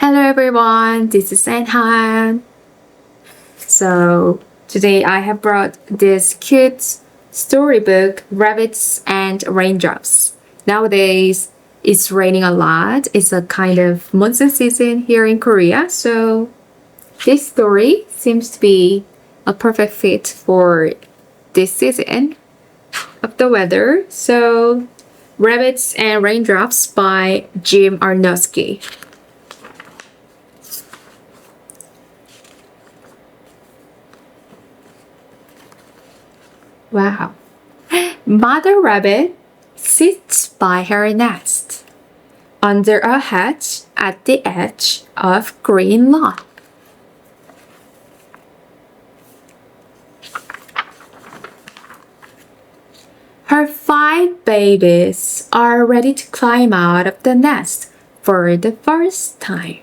Hello everyone, this is Anhan. So today I have brought this cute storybook, Rabbits and Raindrops. Nowadays it's raining a lot. It's a kind of monsoon season here in Korea. So this story seems to be a perfect fit for this season of the weather. So Rabbits and Raindrops by Jim Arnosky. Wow. Mother rabbit sits by her nest under a hedge at the edge of green lawn. Her 5 babies are ready to climb out of the nest for the first time.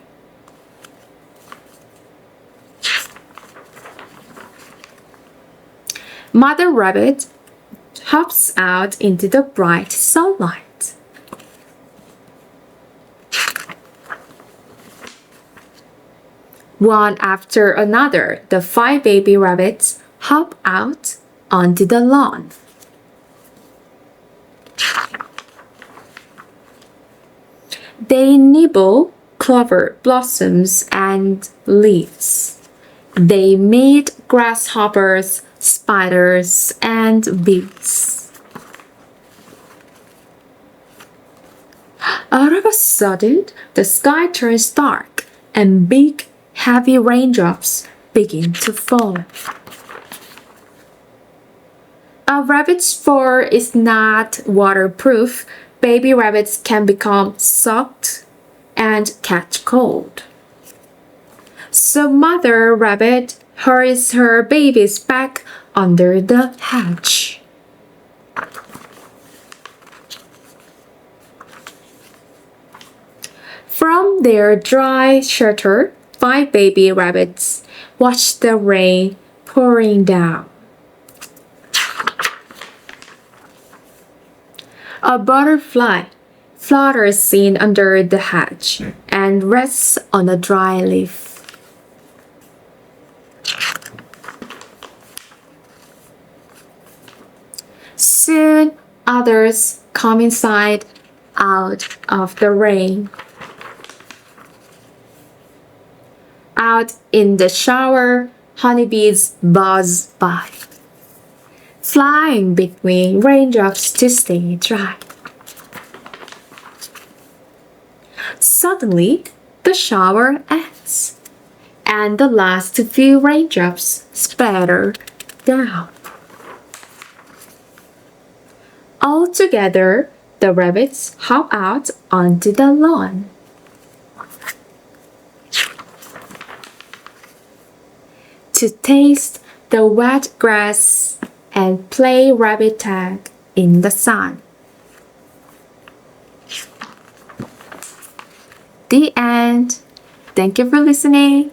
Mother rabbit hops out into the bright sunlight. One after another, the 5 baby rabbits hop out onto the lawn. They nibble clover blossoms and leaves. They meet grasshoppers, spiders, and bees. All of a sudden, the sky turns dark and big, heavy raindrops begin to fall. A rabbit's fur is not waterproof. Baby rabbits can become soaked and catch cold. So Mother Rabbit hurries her babies back under the hedge. From their dry shelter, 5 baby rabbits watch the rain pouring down. A butterfly flutters in under the hedge and rests on a dry leaf. Soon others come inside out of the rain. Out in the shower, honeybees buzz by, flying between raindrops to stay dry. Suddenly, the shower ends, and the last few raindrops spatter down. All together, the rabbits hop out onto the lawn. To taste the wet grass and play rabbit tag in the sun. The end. Thank you for listening.